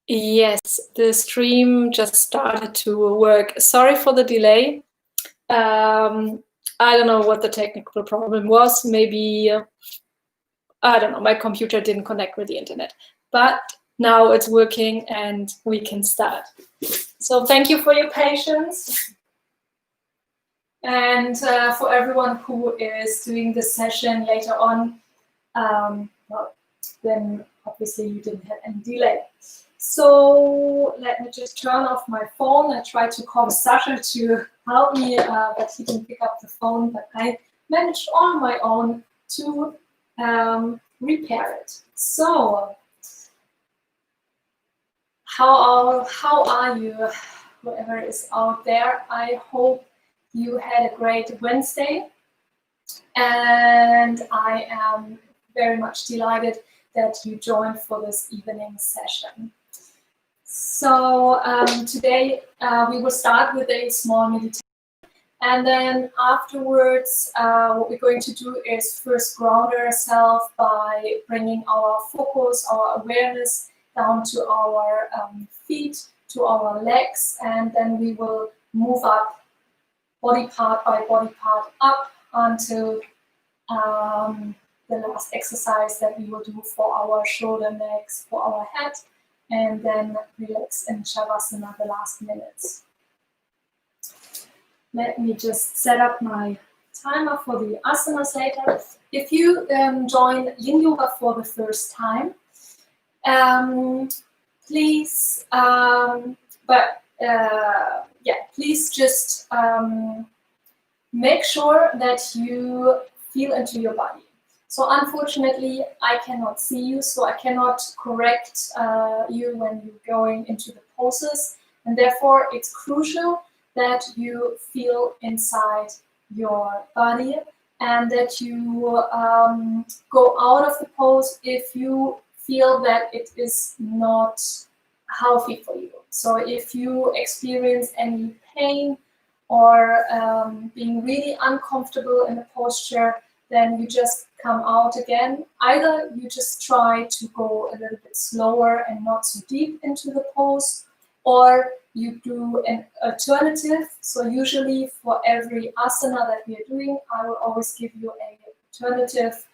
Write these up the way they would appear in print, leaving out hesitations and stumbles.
Yes, the stream just started to work. Sorry for the delay. I don't know what the technical problem was. Maybe, I don't know, my computer didn't connect with the internet. But now it's working and we can start. So thank you for your patience. And for everyone who is doing this session later on, well, then obviously you didn't have any delay. So let me just turn off my phone. I tried to call Sasha to help me, but he didn't pick up the phone. But I managed on my own to repair it. So how are you, whoever is out there? I hope you had a great Wednesday. And I am very much delighted that you joined for this evening session. So today we will start with a small meditation, and then afterwards what we're going to do is first ground ourselves by bringing our focus, our awareness down to our feet, to our legs, and then we will move up body part by body part up until the last exercise that we will do for our shoulder, necks, for our head, and then relax in Shavasana the last minutes. Let me just set up my timer for the asanas later. If you join Yin Yoga for the first time, please, please just make sure that you feel into your body. So unfortunately, I cannot see you, so I cannot correct you when you're going into the poses. And therefore, it's crucial that you feel inside your body and that you go out of the pose if you feel that it is not healthy for you. So if you experience any pain or being really uncomfortable in the posture, then you just come out again. Either you just try to go a little bit slower and not so deep into the pose, or you do an alternative. So usually for every asana that we are doing, I will always give you an alternative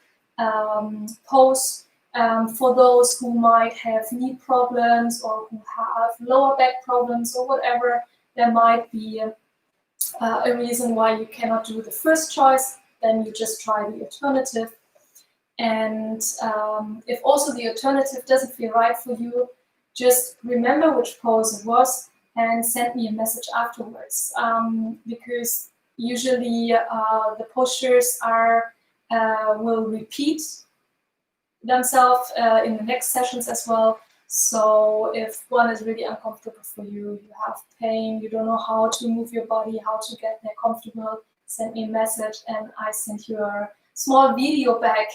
pose for those who might have knee problems or who have lower back problems or whatever. There might be a reason why you cannot do the first choice, then you just try the alternative. And if also the alternative doesn't feel right for you, just remember which pose it was and send me a message afterwards. Because usually the postures will repeat themselves in the next sessions as well. So if one is really uncomfortable for you, you have pain, you don't know how to move your body, how to get there comfortable, send me a message and I send you a small video back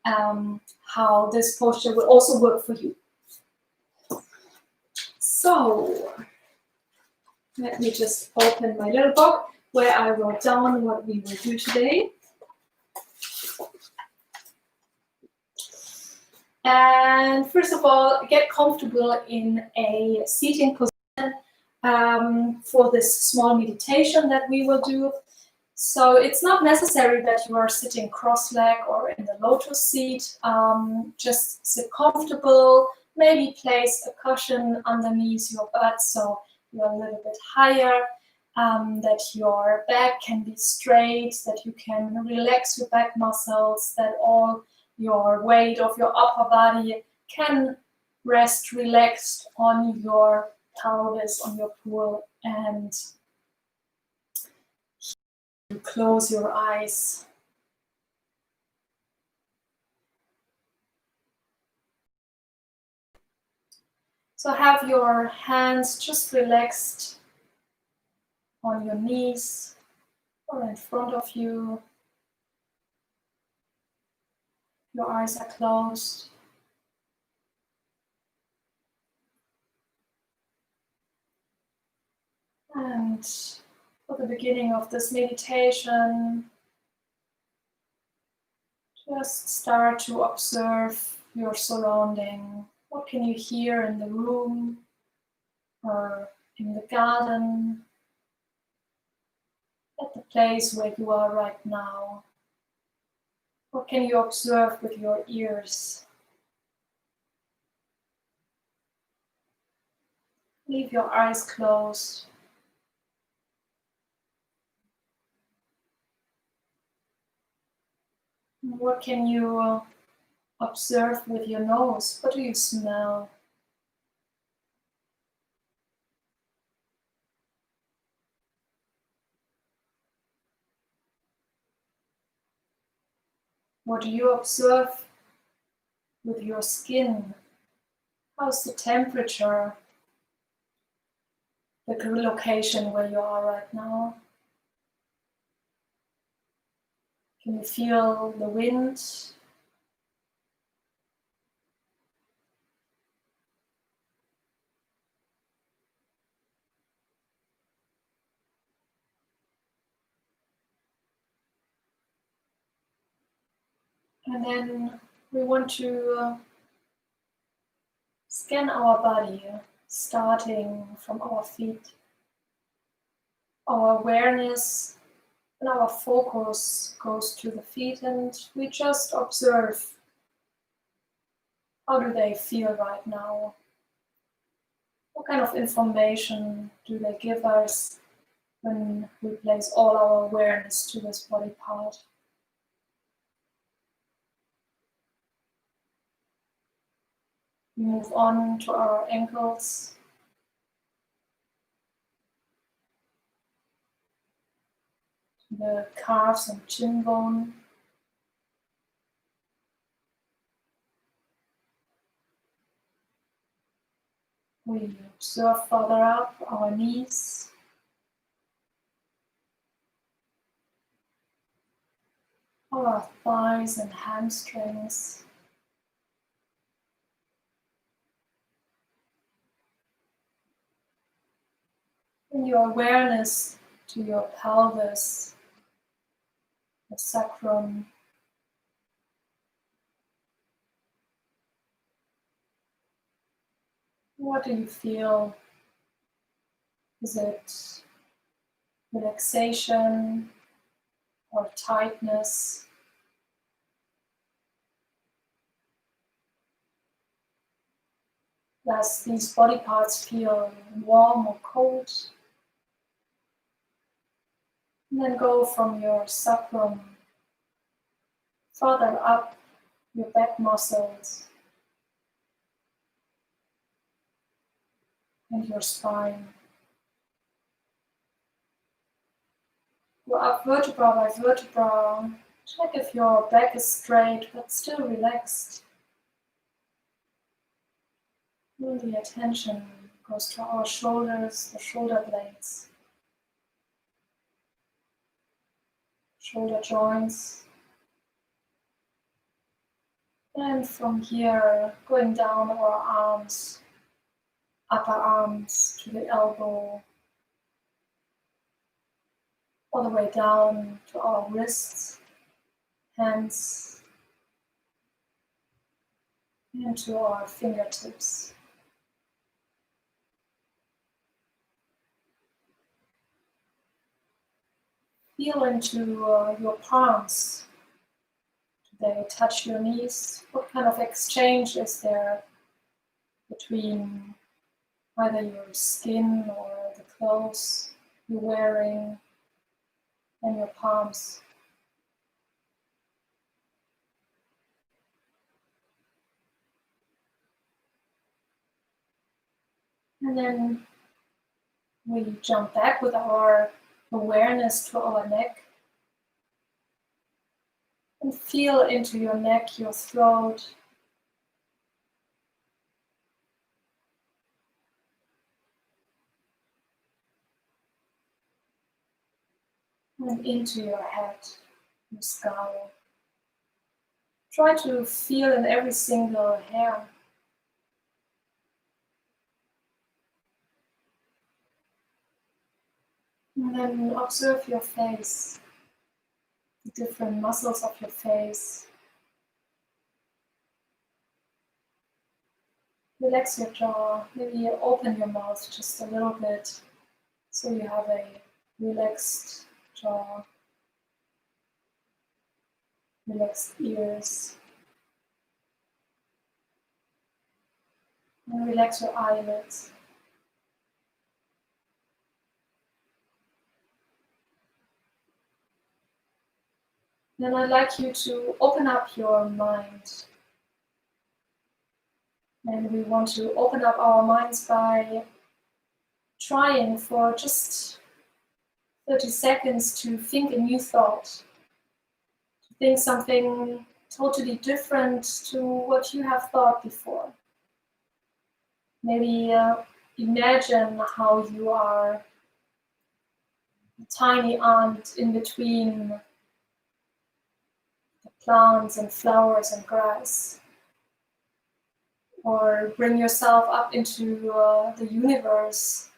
how this posture will also work for you. So let me just open my little book where I wrote down what we will do today. And first of all, get comfortable in a seating position for this small meditation that we will do. So it's not necessary that you are sitting cross-legged or in the lotus seat. Just sit comfortable, maybe place a cushion underneath your butt so you're a little bit higher, that your back can be straight, that you can relax your back muscles, that all your weight of your upper body can rest relaxed on your pelvis, on your pool, and you close your eyes. So have your hands just relaxed on your knees or in front of you. Your eyes are closed. And for the beginning of this meditation, just start to observe your surrounding, What can you hear in the room or in the garden, at the place where you are right now? What can you observe with your ears? Leave your eyes closed. What can you observe with your nose? What do you smell? What do you observe with your skin? How's the temperature? The location where you are right now? Can you feel the wind? And then we want to scan our body, starting from our feet. Our awareness and our focus goes to the feet, and we just observe, how do they feel right now? What kind of information do they give us when we place all our awareness to this body part? We move on to our ankles, the calves and shin bone. We observe further up our knees, our thighs and hamstrings. And your awareness to your pelvis, the sacrum. What do you feel? Is it relaxation or tightness? Does these body parts feel warm or cold? And then go from your sacrum further up your back muscles and your spine. Go up vertebra by vertebra. Check if your back is straight but still relaxed. And the attention goes to our shoulders, the shoulder blades, shoulder joints. And from here, going down our arms, upper arms to the elbow, all the way down to our wrists, hands, and to our fingertips. Feel into your palms. Do they touch your knees? What kind of exchange is there between either your skin or the clothes you're wearing and your palms? And then we jump back with our awareness to our neck and feel into your neck, your throat. And into your head, your skull. Try to feel in every single hair. And then observe your face, the different muscles of your face. Relax your jaw, maybe open your mouth just a little bit so you have a relaxed jaw, relaxed ears, and relax your eyelids. Then I'd like you to open up your mind. And we want to open up our minds by trying for just 30 seconds to think a new thought, to think something totally different to what you have thought before. Maybe imagine how you are a tiny ant in between the plants and flowers and grass. Or bring yourself up into the universe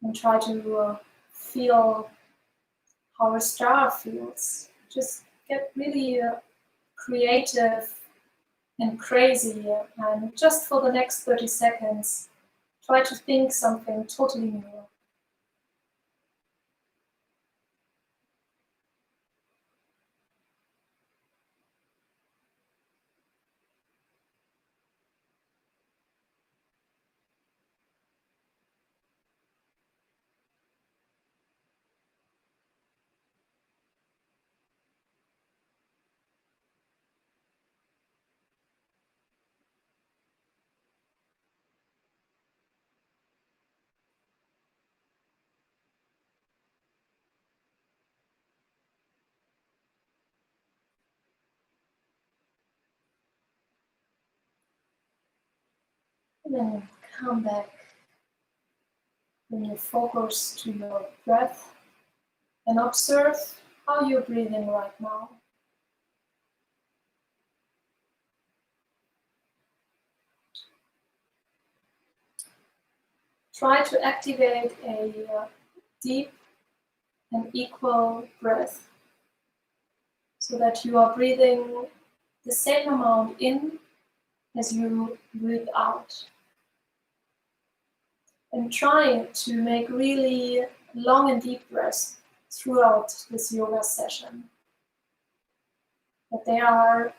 and try to feel how a star feels. Just get really creative and crazy, and just for the next 30 seconds, try to think something totally new. And then come back, bring your focus to your breath and observe how you're breathing right now. Try to activate a deep and equal breath so that you are breathing the same amount in as you breathe out. And try to make really long and deep breaths throughout this yoga session. That they are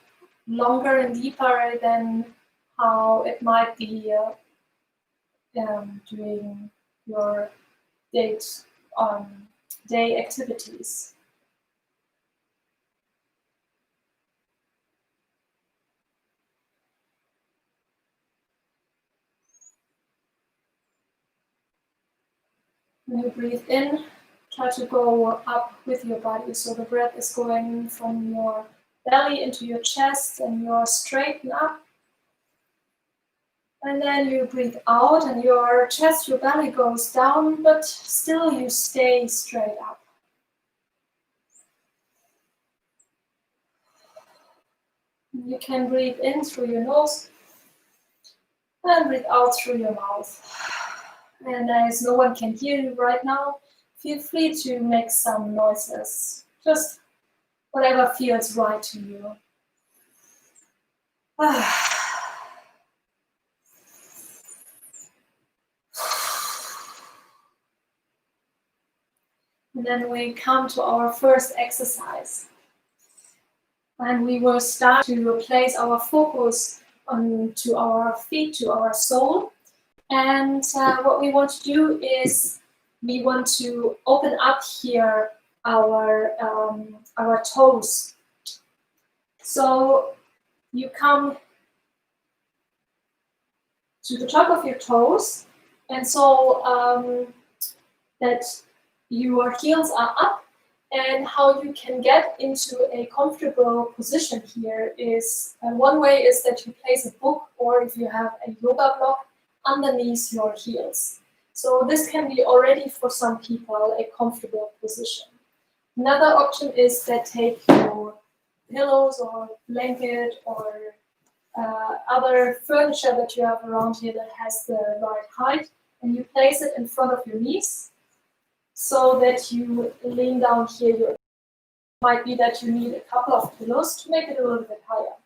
longer and deeper than how it might be doing your day activities. When you breathe in, try to go up with your body. So the breath is going from your belly into your chest and you're straight and up. And then you breathe out and your chest, your belly goes down, but still you stay straight up. You can breathe in through your nose and breathe out through your mouth. And as no one can hear you right now, feel free to make some noises. Just whatever feels right to you. And then we come to our first exercise. And we will start to place our focus onto our feet, to our soul. And what we want to do is we want to open up here our toes. So you come to the top of your toes, and so that your heels are up. And how you can get into a comfortable position here is, one way is that you place a book, or if you have a yoga block, underneath your heels. So this can be already for some people a comfortable position. Another option is that take your pillows or blanket or other furniture that you have around here that has the right height, and you place it in front of your knees so that you lean down here. It might be that you need a couple of pillows to make it a little bit higher.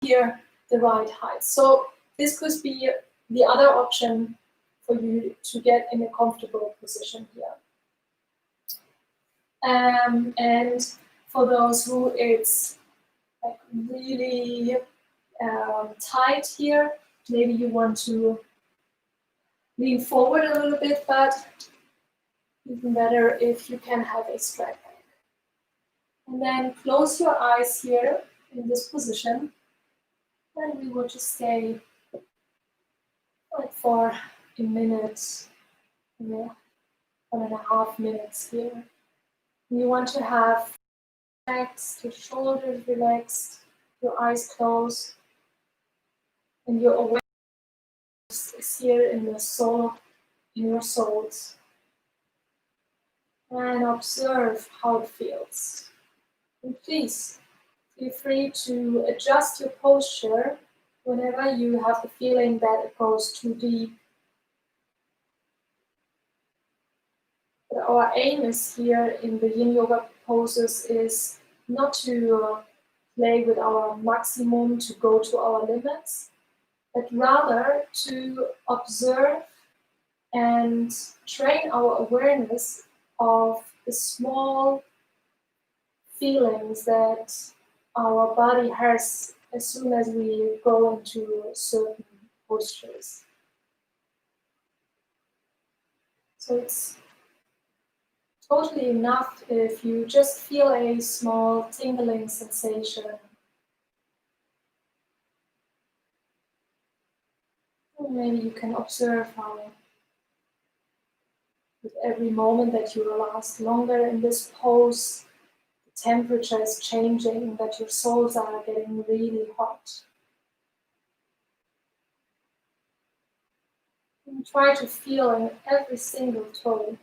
Here, the right height. So this could be the other option for you to get in a comfortable position here. And for those who it's like really tight here, maybe you want to lean forward a little bit, but even better if you can have a straight back. And then close your eyes here in this position, and we will just stay like for a minute, 1.5 minutes here. You want to have relaxed, your shoulders relaxed, your eyes closed, and your awareness is here in your soul, in your soles. And observe how it feels. And please feel free to adjust your posture whenever you have the feeling that it goes too deep. But our aim is here in the Yin Yoga poses is not to play with our maximum, to go to our limits, but rather to observe and train our awareness of the small feelings that our body has as soon as we go into certain postures. So it's totally enough if you just feel a small tingling sensation. Or maybe you can observe how with every moment that you last longer in this pose, the temperature is changing, that your soles are getting really hot. And try to feel in every single toe.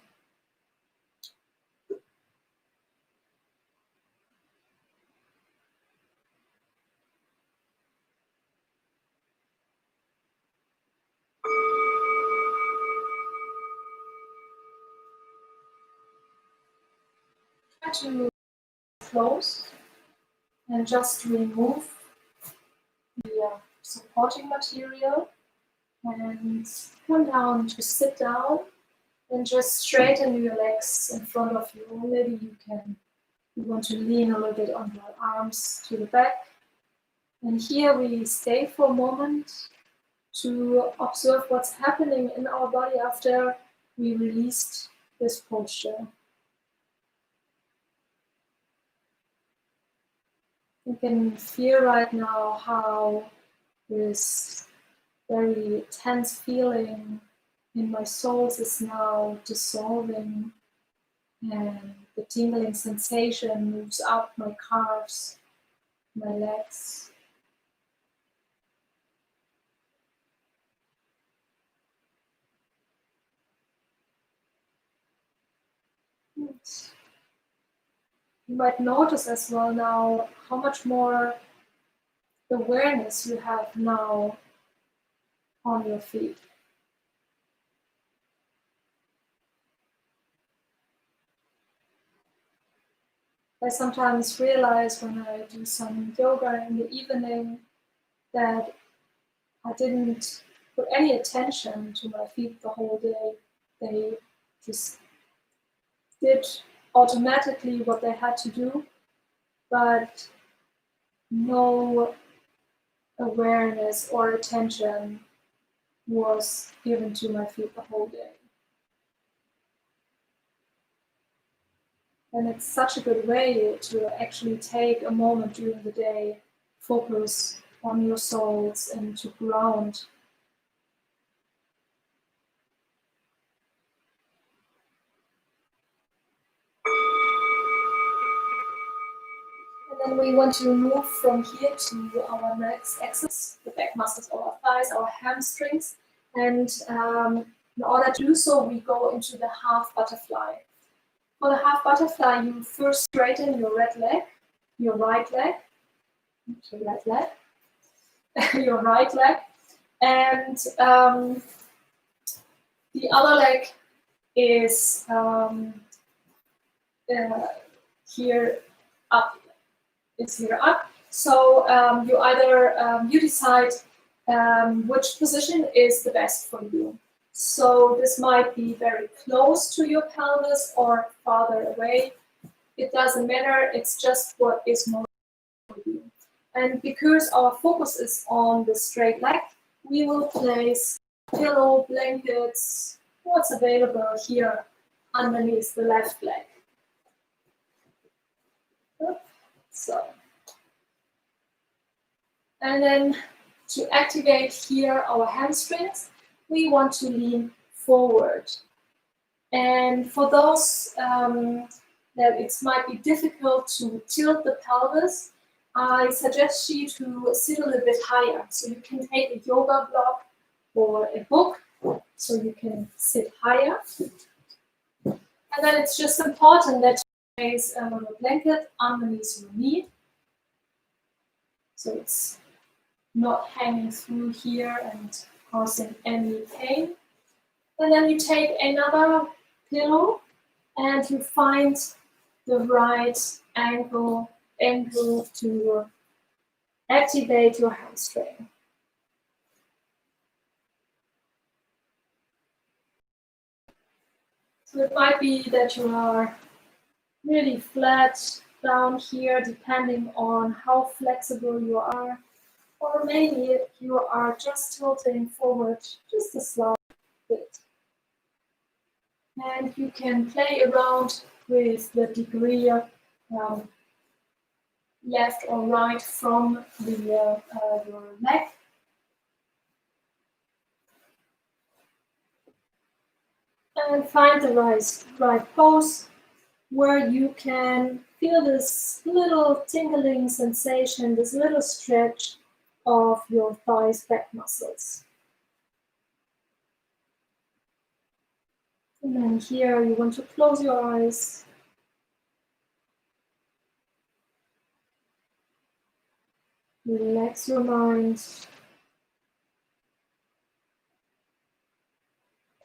Try to close and just remove the supporting material and come down to sit down and just straighten your legs in front of you. Maybe you want to lean a little bit on your arms to the back. And here we stay for a moment to observe what's happening in our body after we released this posture. You can feel right now how this very tense feeling in my soles is now dissolving, and the tingling sensation moves up my calves, my legs. You might notice as well now how much more awareness you have now on your feet. I sometimes realize when I do some yoga in the evening that I didn't put any attention to my feet the whole day. They just did automatically what they had to do, but no awareness or attention was given to my feet the whole day. And it's such a good way to actually take a moment during the day, focus on your soles and to ground. And then we want to move from here to our next exercise, the back muscles of our thighs, our hamstrings. And in order to do so, we go into the half butterfly. For the half butterfly, you first straighten your right leg, your right leg, your right leg, and the other leg is here up. It's here up, So you either you decide which position is the best for you. So this might be very close to your pelvis or farther away. It doesn't matter. It's just what is most for you. And because our focus is on the straight leg, we will place pillow, blankets, what's available here underneath the left leg. So, and then to activate here our hamstrings, we want to lean forward. And for those that it might be difficult to tilt the pelvis, I suggest you to sit a little bit higher. So you can take a yoga block or a book, so you can sit higher. And then it's just important that you place a blanket underneath your knee. So it's not hanging through here and causing any pain. And then you take another pillow and you find the right angle to activate your hamstring. So it might be that you are really flat down here, depending on how flexible you are, or maybe you are just tilting forward just a slight bit. And you can play around with the degree of left or right from your neck. And find the right pose where you can feel this little tingling sensation, this little stretch of your thighs back muscles. And then here you want to close your eyes. Relax your mind.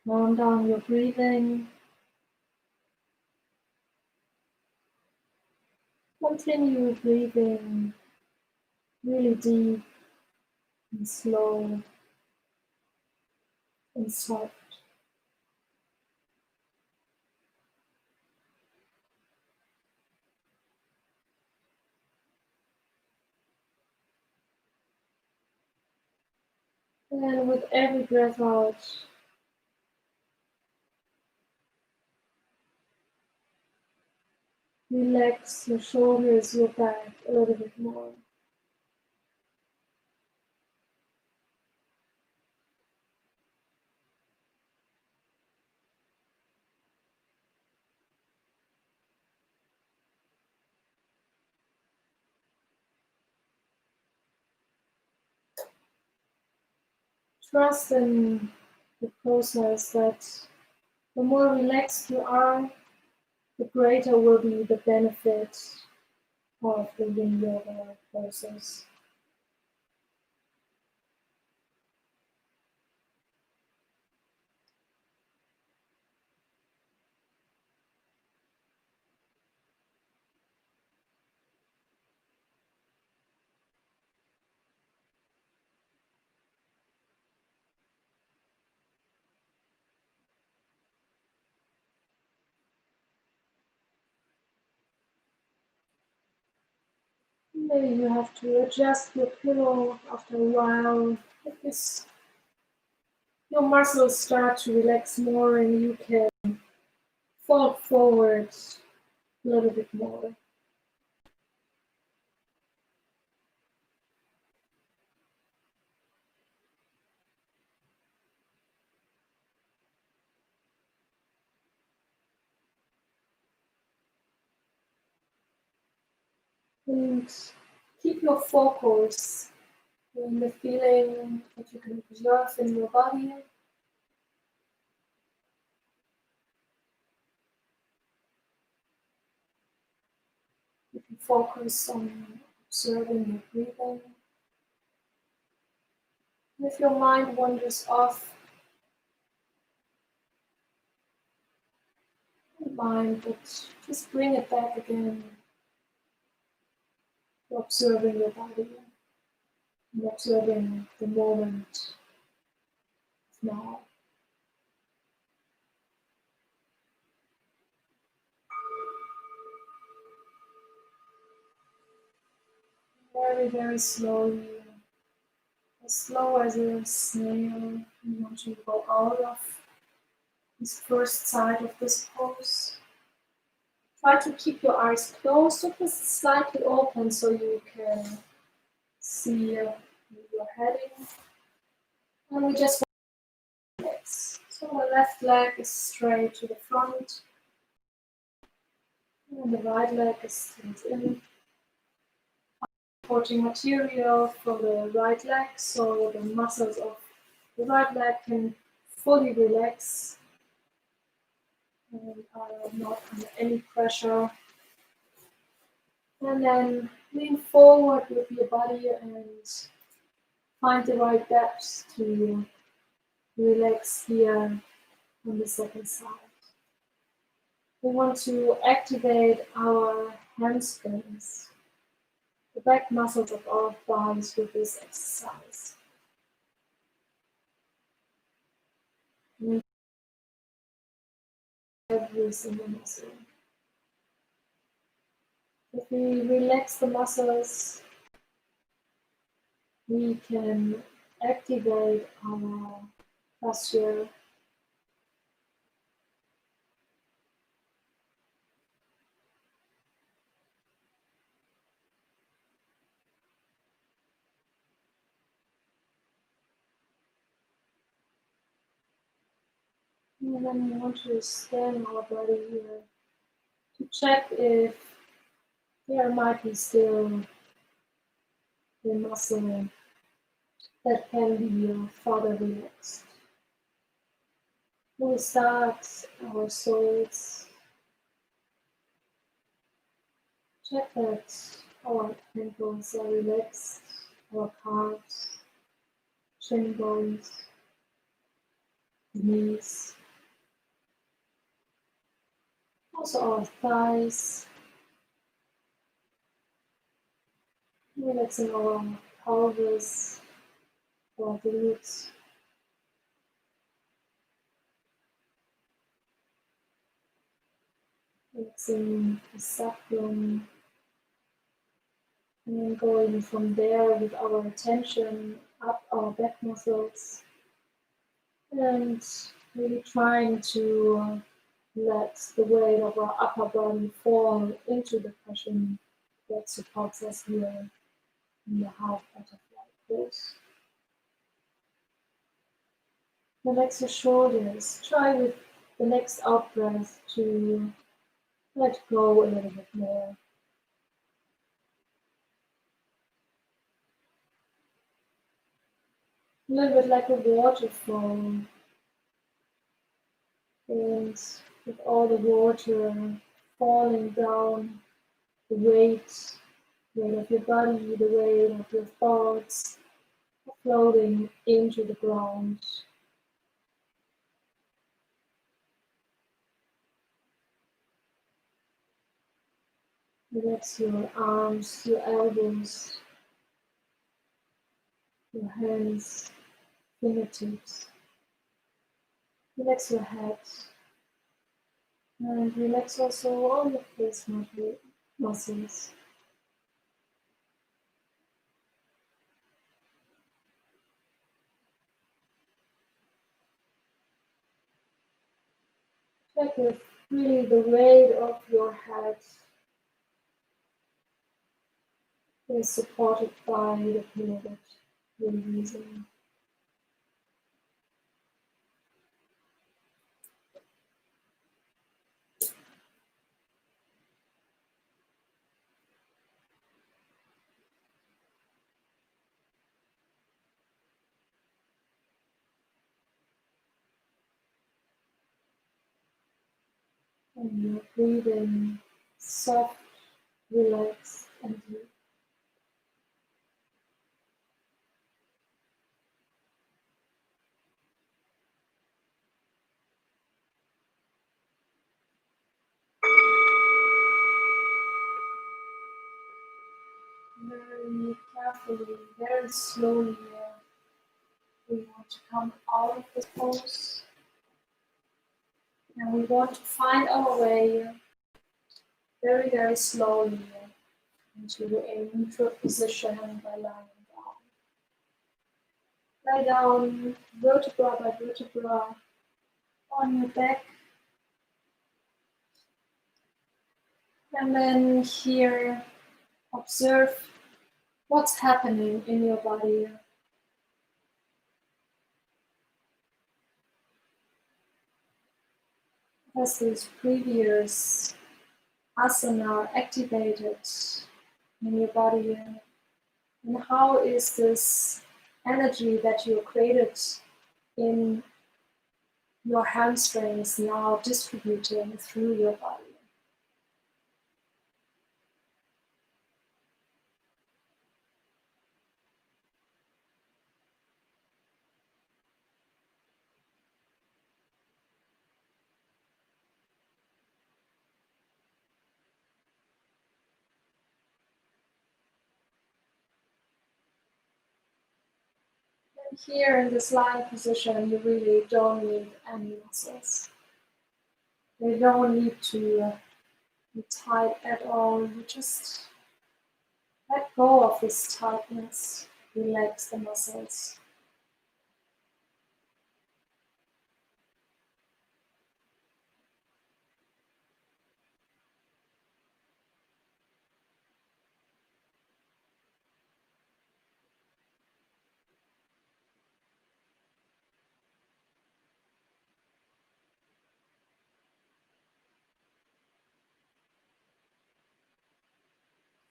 Calm down your breathing. Continue breathing really deep and slow and soft. And with every breath out, relax your shoulders, your back a little bit more. Trust in the process that the more relaxed you are, the greater will be the benefit of the Yin Yoga process. Maybe you have to adjust your pillow after a while. If your muscles start to relax more and you can fall forward a little bit more. And keep your focus on the feeling that you can observe in your body. You can focus on observing your breathing. And if your mind wanders off, don't mind, but just bring it back again. observing your body and observing the moment now. Very, very slowly, as slow as a snail, you want to go out of this first side of this pose. Try to keep your eyes closed or just slightly open so you can see where you're heading. And we just legs. So the left leg is straight to the front, and the right leg is straight in. Supporting material for the right leg, so the muscles of the right leg can fully relax and are not under any pressure. And then lean forward with your body and find the right depth to relax here on the second side. We want to activate our hamstrings, the back muscles of our thighs with this exercise. And every single muscle. If we relax the muscles, we can activate our posture. And then we want to scan our body here to check if there might be still a muscle that can be further relaxed. We start our soles. Check that our ankles are relaxed, our calves, shin bones, knees, also our thighs, relaxing our pelvis, our glutes, relaxing the sacrum, and then going from there with our attention up our back muscles and really trying to let the weight of our upper body fall into the cushion that supports us here in the half butterfly pose. Relax your shoulders. Try with the next out breath to let go a little bit more. A little bit like a waterfall. And with all the water falling down, the weight of your body, the weight of your thoughts, floating into the ground. Relax your arms, your elbows, your hands, fingertips. Relax your head. And relax also all your face muscles. Check if really the weight of your head is supported by the pillow that you're using. And you're breathing soft, relaxed, and deep. carefully, very slowly, we want to come out of this pose. And we want to find our way very, very slowly into a neutral position by lying down. Lie down vertebra by vertebra on your back. And then here, observe what's happening in your body. As these previous asana are activated in your body, and how is this energy that you created in your hamstrings now distributing through your body? And here in this lying position, you really don't need any muscles. They don't need to be tight at all. You just let go of this tightness, relax the muscles.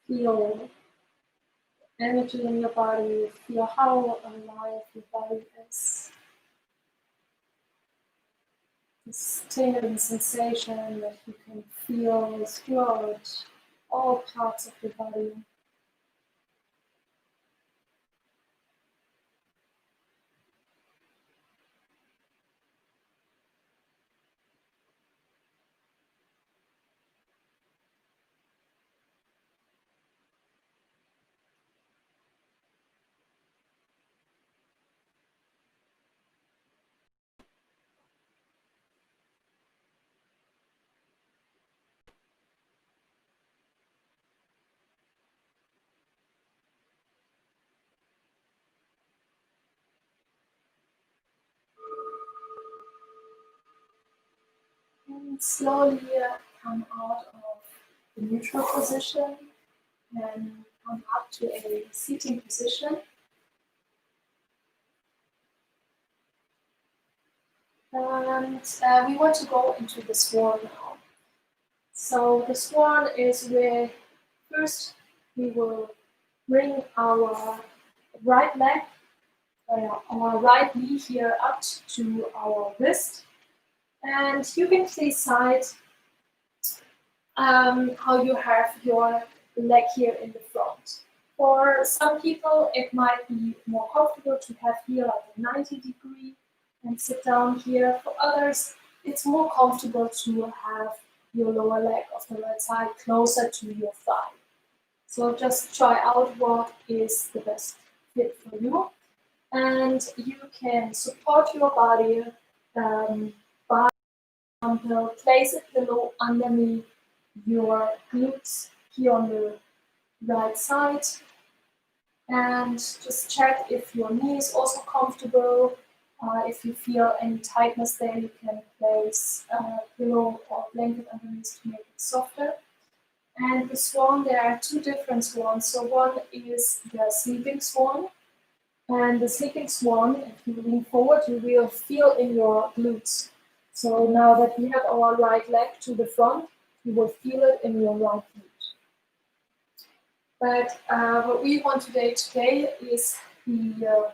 Feel energy in your body, feel how alive your body is. This tingling sensation that you can feel throughout all parts of your body. And slowly come out of the neutral position and come up to a seating position. And we want to go into the swan now. So the swan is where first we will bring our right leg, our right knee here up to our wrist. And you can decide how you have your leg here in the front. For some people, it might be more comfortable to have here like a 90-degree and sit down here. For others, it's more comfortable to have your lower leg of the right side closer to your thigh. So just try out what is the best fit for you. And you can support your body by example, place it below underneath your glutes here on the right side. And just check if your knee is also comfortable. If you feel any tightness there, you can place a pillow or blanket underneath to make it softer. And the swan, there are two different swans. So one is the sleeping swan. And the sleeping swan, if you lean forward, you will feel in your glutes. So now that we have our right leg to the front, you will feel it in your right glute. But what we want today is the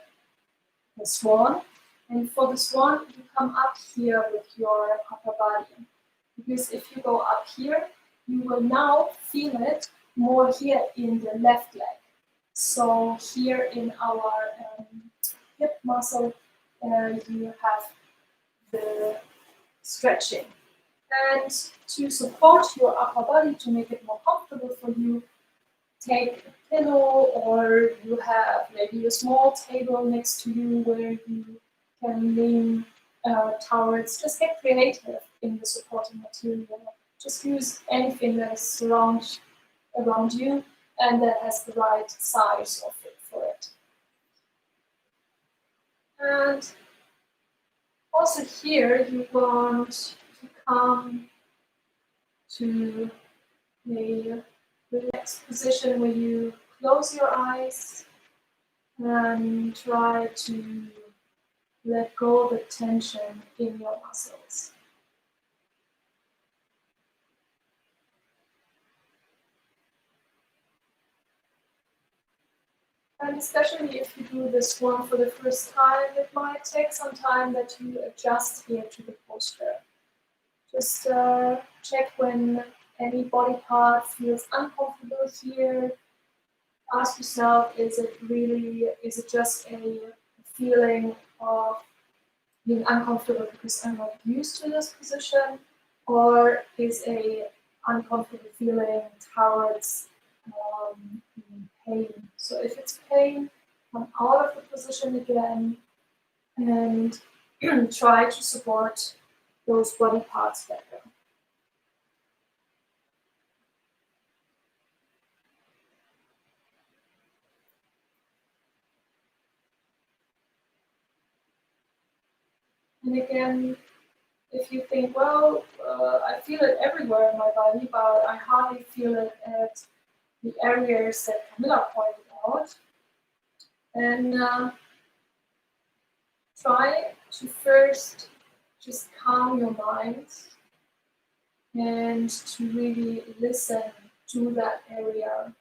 swan. And for the swan, you come up here with your upper body. Because if you go up here, you will now feel it more here in the left leg. So here in our hip muscle, you have the stretching. And to support your upper body, to make it more comfortable for you, take pillow, or you have maybe a small table next to you where you can lean towards. Just get creative in the supporting material. Just use anything that is around you and that has the right size or fit for it. And also here you want to come to a relaxed position where you close your eyes and try to let go of the tension in your muscles. And especially if you do this one for the first time, it might take some time that you adjust here to the posture. Just check when any body part feels uncomfortable here. Ask yourself, is it just a feeling of being uncomfortable because I'm not used to this position, or is a uncomfortable feeling towards pain? So if it's pain, come out of the position again and try to support those body parts better. And again, if you think, well, I feel it everywhere in my body, but I hardly feel it at the areas that Camilla pointed out, then try to first just calm your mind and to really listen to that area.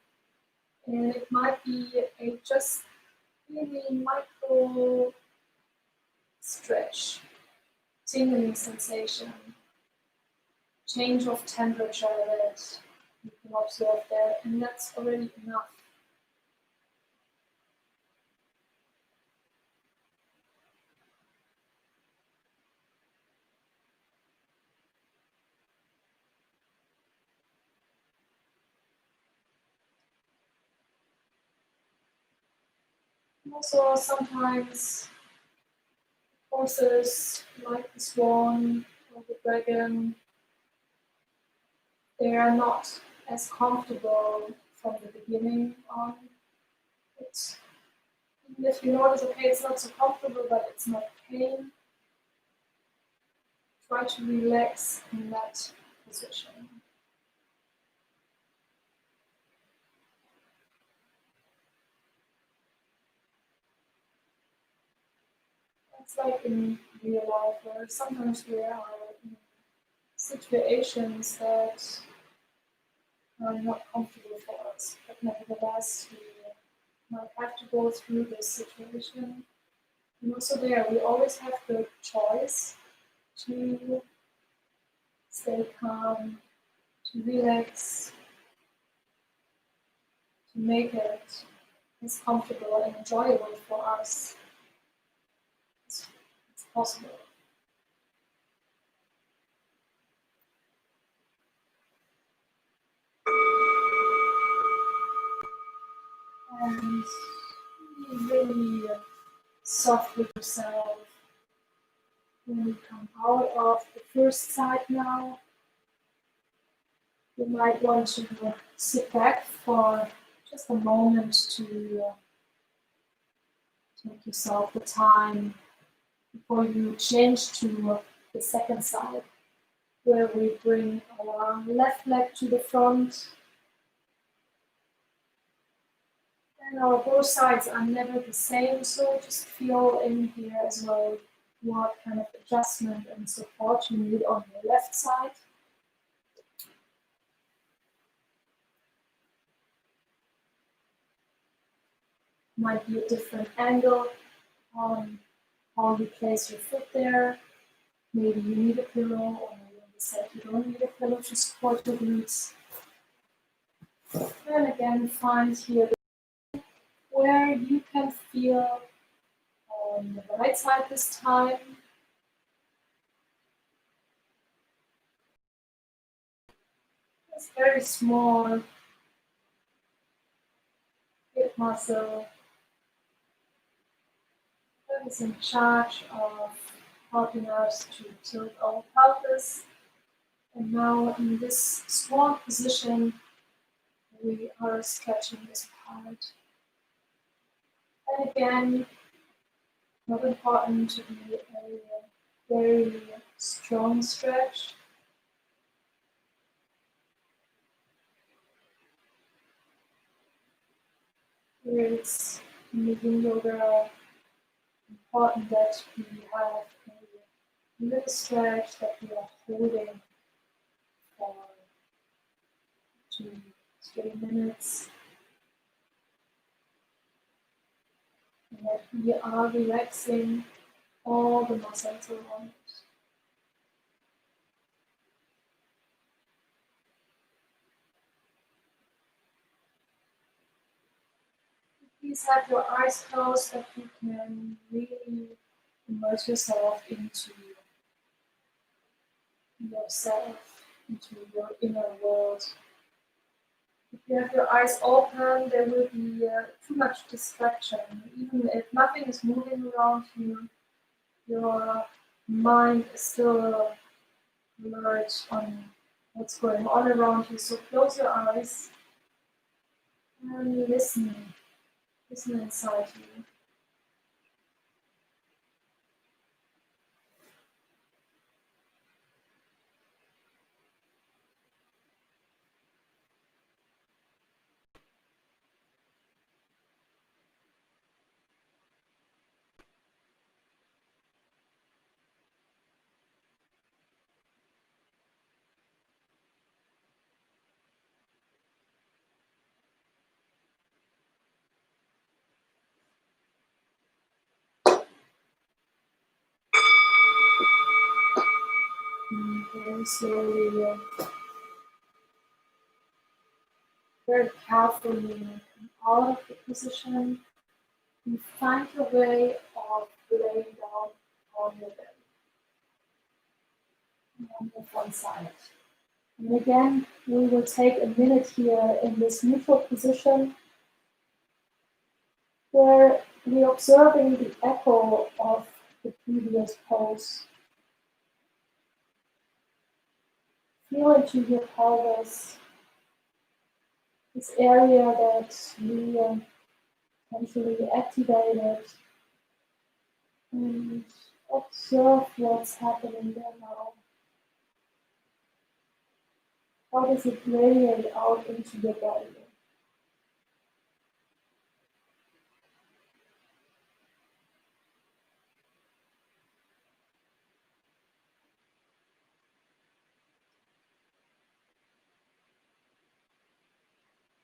And it might be a just really micro stretch, tingling sensation, change of temperature that you can observe there, and that's already enough. Also, sometimes horses like the swan or the dragon, they are not as comfortable from the beginning on. It's, even if you notice, okay, it's not so comfortable, but it's not pain, try to relax in that position. It's like in real life where sometimes we are in situations that are not comfortable for us, but nevertheless we might have to go through this situation. And also there, we always have the choice to stay calm, to relax, to make it as comfortable and enjoyable for us as possible. And be really soft with yourself when you come out of the first side now. You might want to sit back for just a moment to take yourself the time before you change to the second side, where we bring our left leg to the front. And our both sides are never the same, so just feel in here as well what kind of adjustment and support you need on your left side. Might be a different angle on how you place your foot there. Maybe you need a pillow, or maybe on the side you don't need a pillow to support your glutes. And again, find here where you can feel on the right side this time. It's very small hip muscle that is in charge of helping us to tilt our pelvis. And now in this swan position, we are stretching this part. And again, not important to be a very strong stretch. Here it's in the Yin Yoga important that we have a little stretch that we are holding for 2-3 minutes. And that we are relaxing all the muscles around it. Please have your eyes closed that you can really immerse yourself into yourself, into your inner world. If you have your eyes open, there will be too much distraction. Even if nothing is moving around you, your mind is still alert on what's going on around you. So close your eyes and listen inside you. And very slowly, very carefully come out of the position and find your way of laying down on your belly on the one side. And again, we will take a minute here in this neutral position where we're observing the echo of the previous pose. Feel into your pelvis, this area that we potentially activated, and observe what's happening there now. How does it radiate out into your body?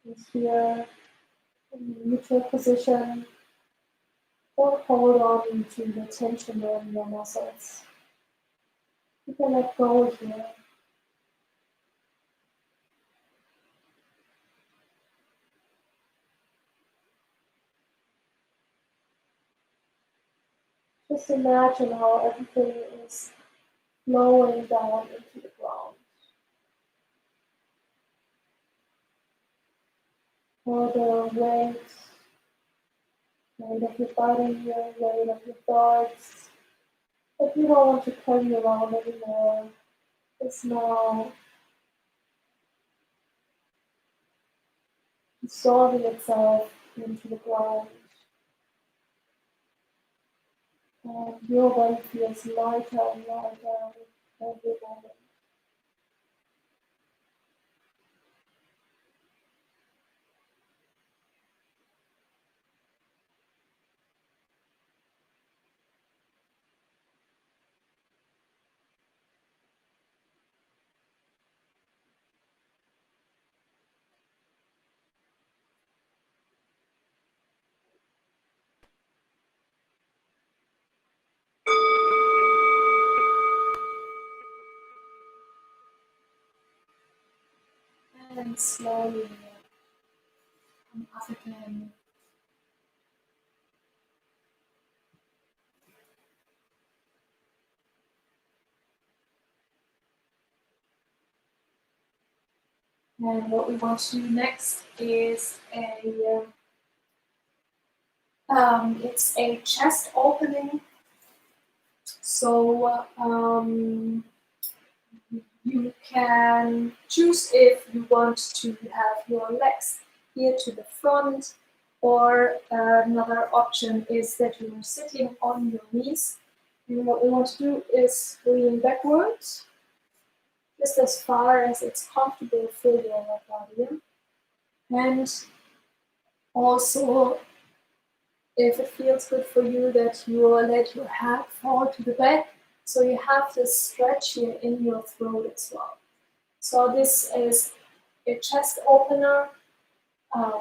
And here, in the neutral position, don't hold on to the tension in your muscles. You can let go here. Just imagine how everything is flowing down into the ground. For the weight of your body, weight of your thoughts, that you don't want to carry around anymore. It's now dissolving itself into the ground. And your body feels lighter and lighter with every moment. And slowly come up again. And what we want to do next is a It's a chest opening, so you can choose if you want to have your legs here to the front, or another option is that you're sitting on your knees. And what we want to do is lean backwards, just as far as it's comfortable for your body. And also, if it feels good for you, that you let your head fall to the back, so you have this stretch here in your throat as well. So this is a chest opener.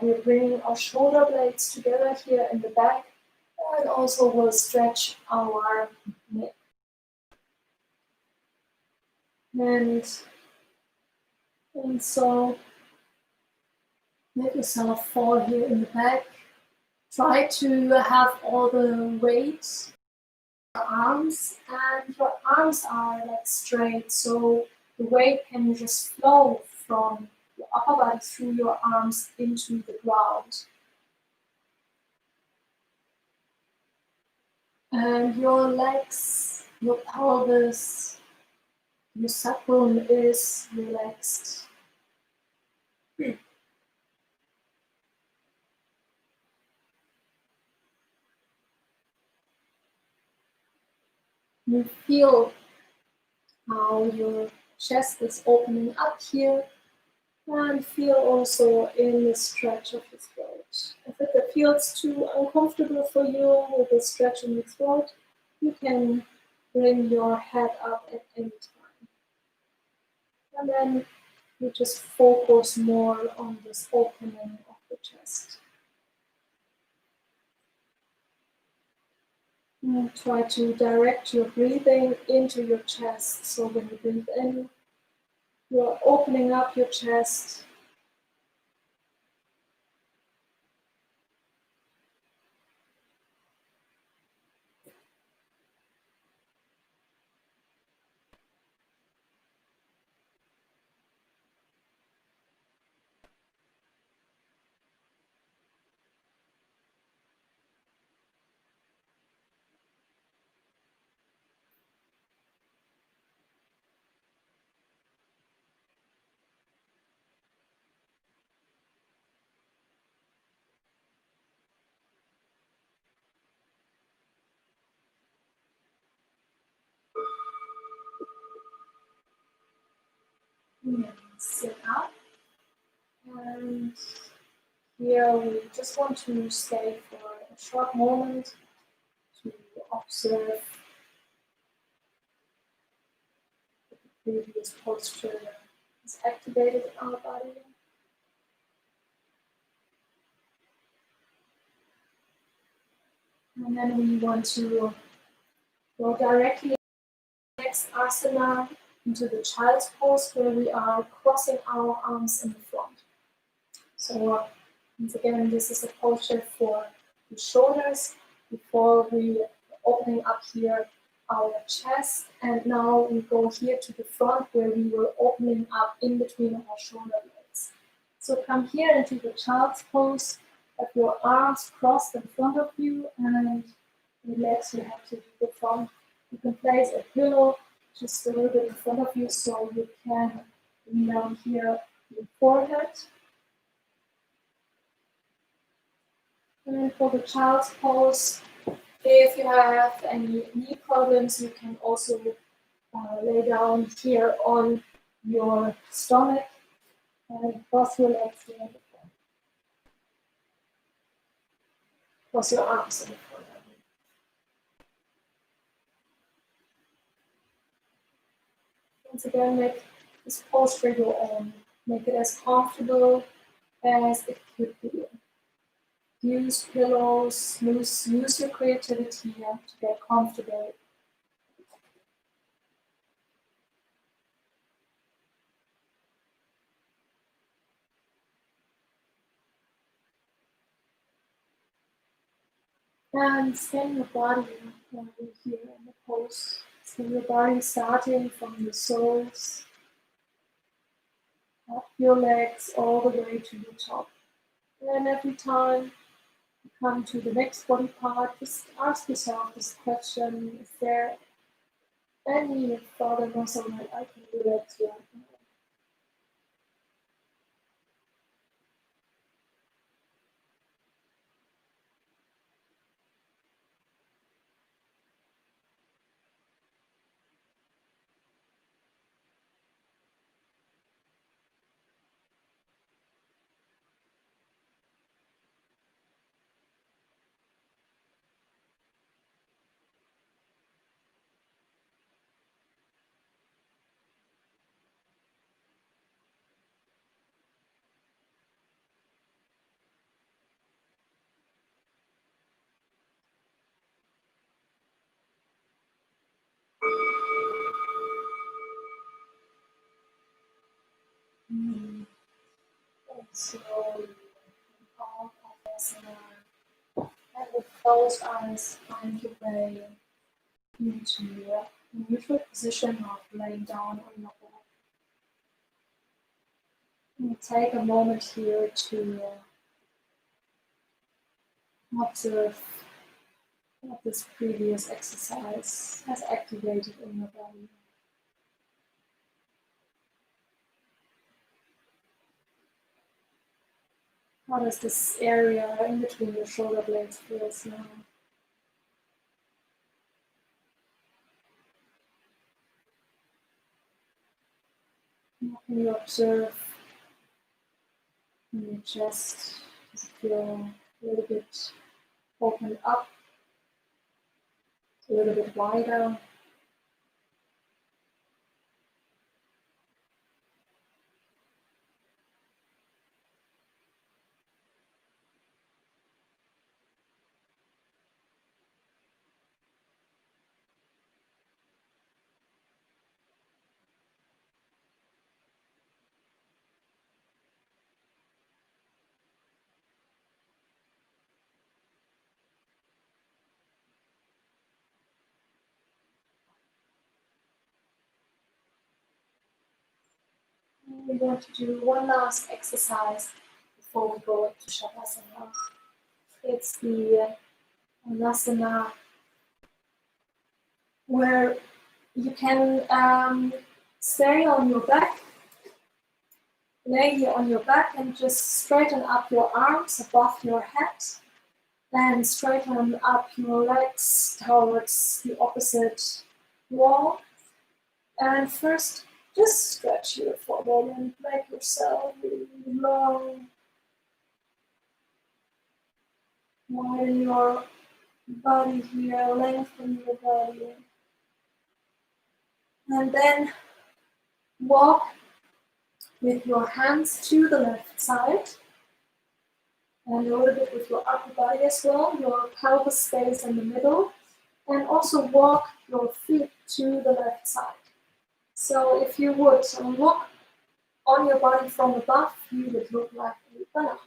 We're bringing our shoulder blades together here in the back, and also will stretch our neck. And so let yourself fall here in the back. Try to have all the weight on your arms, and your arms are like straight, so the weight can just flow from your upper body through your arms into the ground. And your legs, your pelvis, your sacrum is relaxed. You feel how your chest is opening up here, and feel also in the stretch of the throat. If it feels too uncomfortable for you with the stretch in the throat, you can bring your head up at any time. And then you just focus more on this opening of the chest. And try to direct your breathing into your chest. So when you breathe in, you're opening up your chest. And sit up. And here we just want to stay for a short moment to observe that the previous posture is activated in our body. And then we want to go directly to the next asana, into the child's pose, where we are crossing our arms in the front. So once again, this is a posture for the shoulders before we opening up here our chest, and now we go here to the front where we were opening up in between our shoulder blades. So come here into the child's pose, have your arms crossed in front of you and relax your head to the front. You can place a pillow just a little bit in front of you so you can bring down here your forehead. And for the child's pose, if you have any knee problems, you can also lay down here on your stomach and cross your legs here in the front. Cross your arms in the front. Once again, make this posture your own. Make it as comfortable as it could be. Use pillows, use your creativity to get comfortable. And scan your body while you're here in the pose. Scan your body starting from the soles, up your legs all the way to the top. And every time come to the next body part, just ask yourself this question: is there any thought or muscle that I can relax right now? And slowly out of asana, and with closed eyes, find your way into a neutral position of laying down on your back. And take a moment here to observe what this previous exercise has activated in your body. How does this area in between your shoulder blades feel now? How can you observe in your chest? Does it feel a little bit opened up, a little bit wider? We're going to do one last exercise before we go into Shavasana. It's the Anasana where you can stay on your back, lay here on your back and just straighten up your arms above your head and straighten up your legs towards the opposite wall. And first, just stretch here for a moment, make yourself really long, widen your body here, lengthen your body. And then walk with your hands to the left side and a little bit with your upper body as well. Your pelvis stays in the middle, and also walk your feet to the left side. So if you would look on your body from above, you would look like a banana.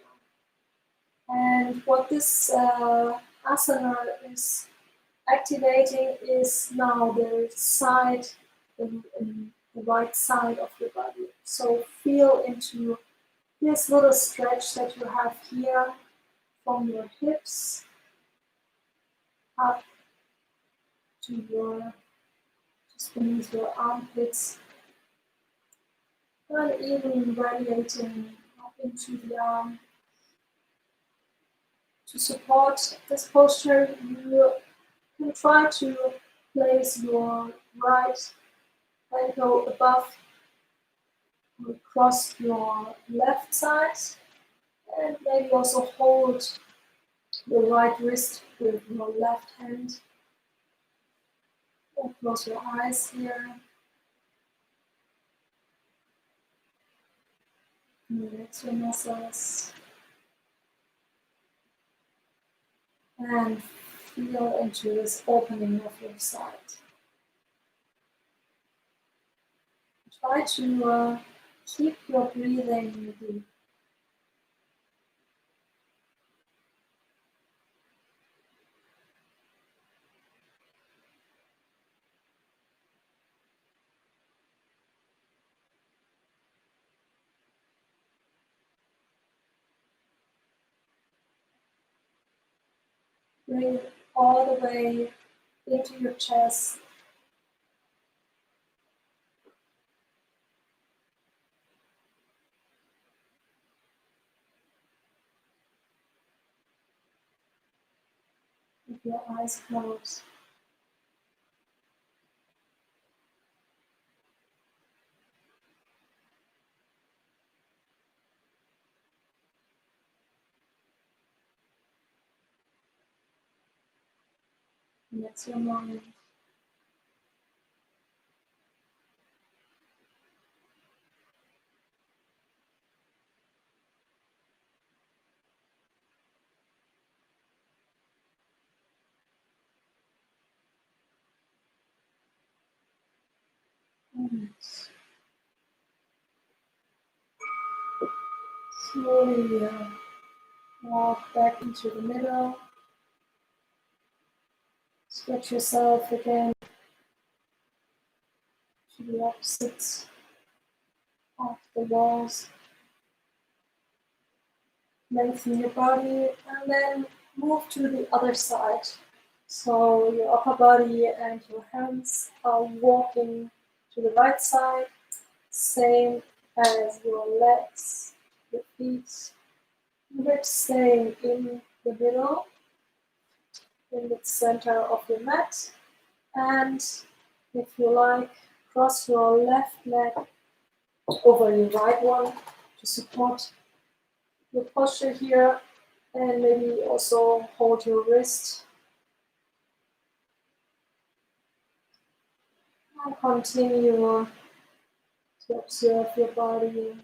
And what this asana is activating is now the side, the right side of your body. So feel into this little stretch that you have here from your hips up to your, just beneath your armpits, and even radiating up into the arm. To support this posture, you can try to place your right ankle above or across your left side, and maybe also hold your right wrist with your left hand. And close your eyes here. Relax your muscles. And feel into this opening of your side. Try to keep your breathing deep. Bring it all the way into your chest. With your eyes closed. And that's your moment. And slowly walk back into the middle. Stretch yourself again to the opposite of the walls. Lengthen your body and then move to the other side. So your upper body and your hands are walking to the right side, same as your legs, your feet. But staying in the middle, in the center of your mat. And if you like, cross your left leg over your right one to support your posture here. And maybe also hold your wrist. And continue to observe your body,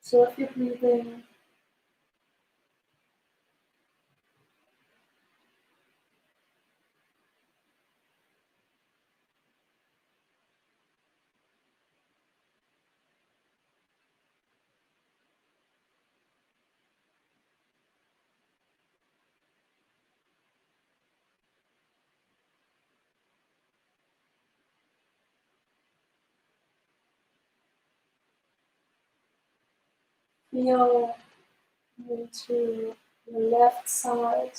observe your breathing. Feel into the left side.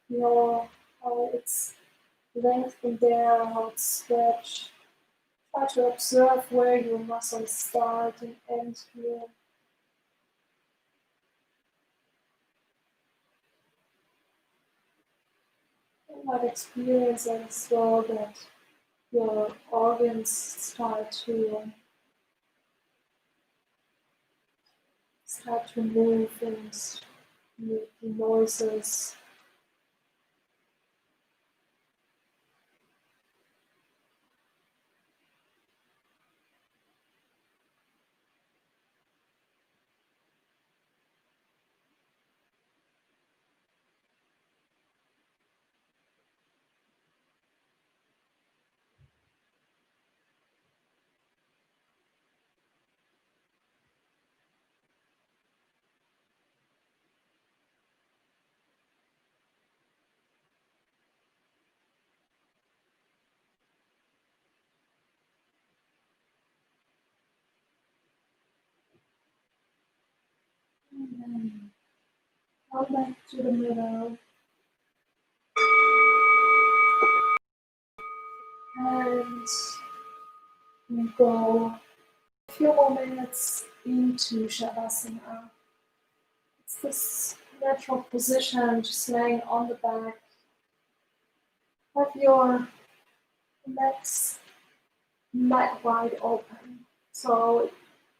Feel how it's lengthened there, how it's stretched. Try to observe where your muscles start and end here. You might experience as well that your organs start to move and make noises. And then come back to the middle and we go a few more minutes into Shavasana. It's this natural position, just laying on the back. Have your legs mat wide open. So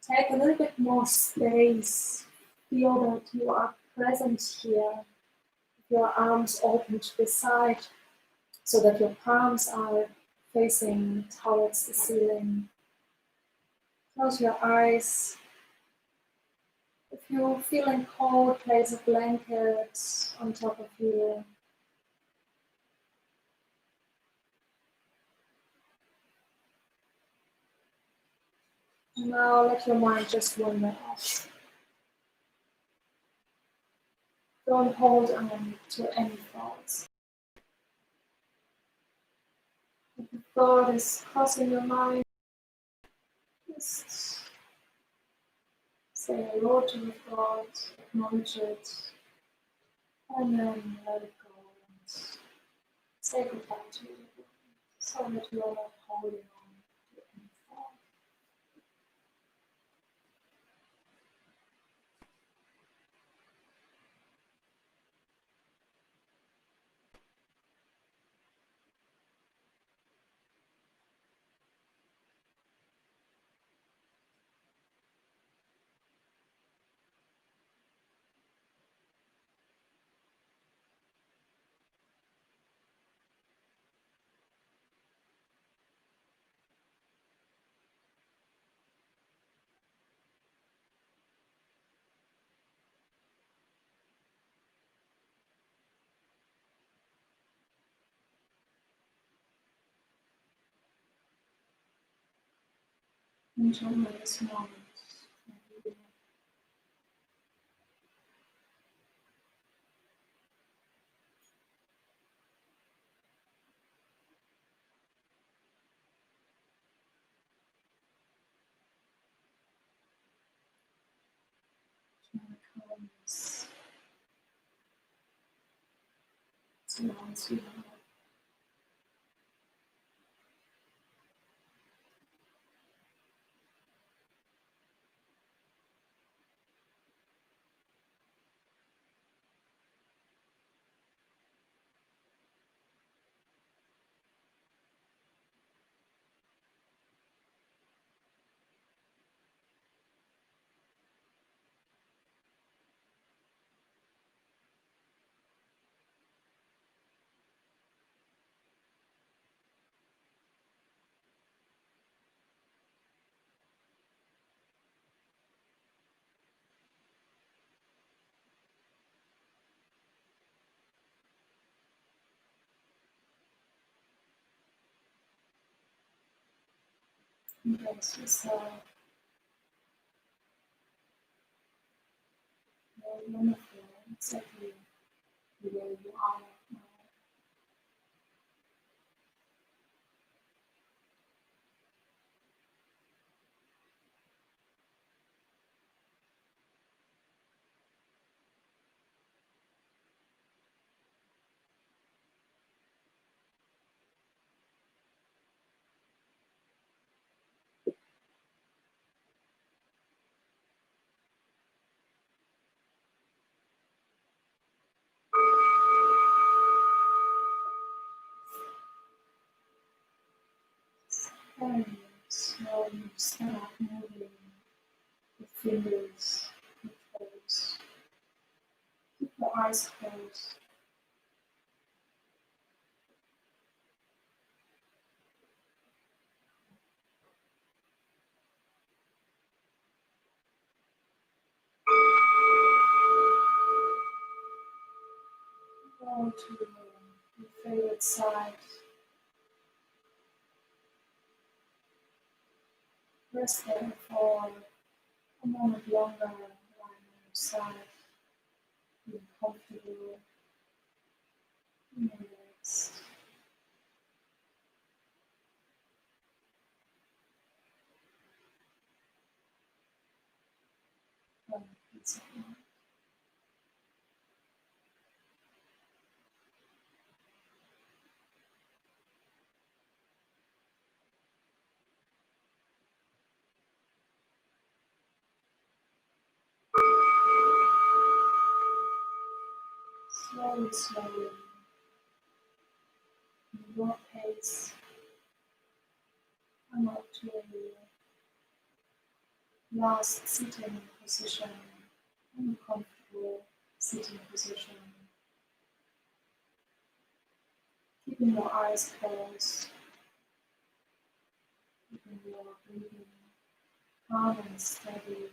take a little bit more space. Feel that you are present here. Your arms open to the side so that your palms are facing towards the ceiling. Close your eyes. If you're feeling cold, place a blanket on top of you. Now let your mind just wander off. Don't hold on to any thoughts. If a thought is crossing your mind, just say hello to the thought, acknowledge it, and then let it go and Say goodbye to you, so that you are not holding on to any thought. Enjoy this moment. Kindness surrounds you. Embrace yourself. You're wonderful, exactly the way you are now. And slowly start moving your fingers, your toes. Keep your eyes closed. Go to your favorite side. Rest there for a moment longer, lying on your side, being comfortable, being relaxed. And peace of mind. Slowly, slowly, in your pace, come up to a last sitting position, uncomfortable sitting position. Keeping your eyes closed, keeping your breathing calm and steady.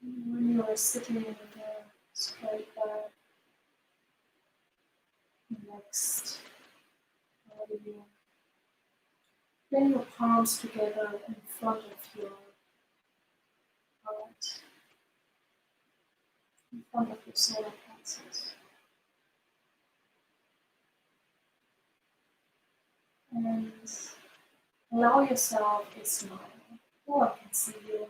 And when you are sitting in a straight back, relaxed body, bring your palms together in front of your heart, in front of your solar plexus. And allow yourself a smile. No one can see you.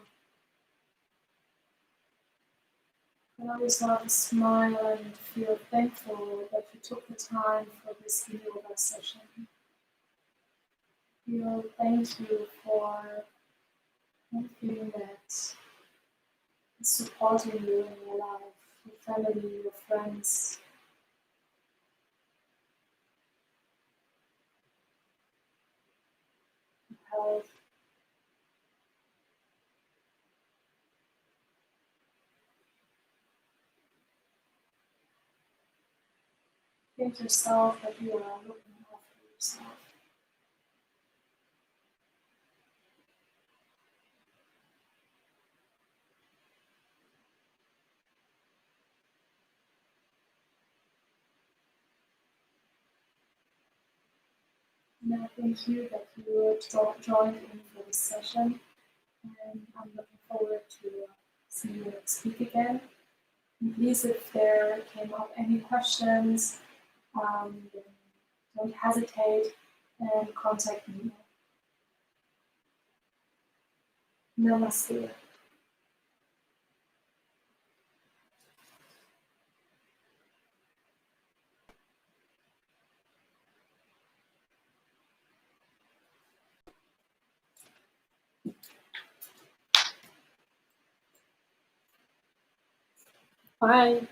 always have a smile and feel thankful that you took the time for this yoga session. Feel thank you for everything that is supporting you in your life, your family, your friends, your health. Thank yourself that you are looking after yourself. And I thank you that you joined in for this session. And I'm looking forward to see you next week again. And please, if there came up any questions, then don't hesitate and contact me. Namaste. Bye.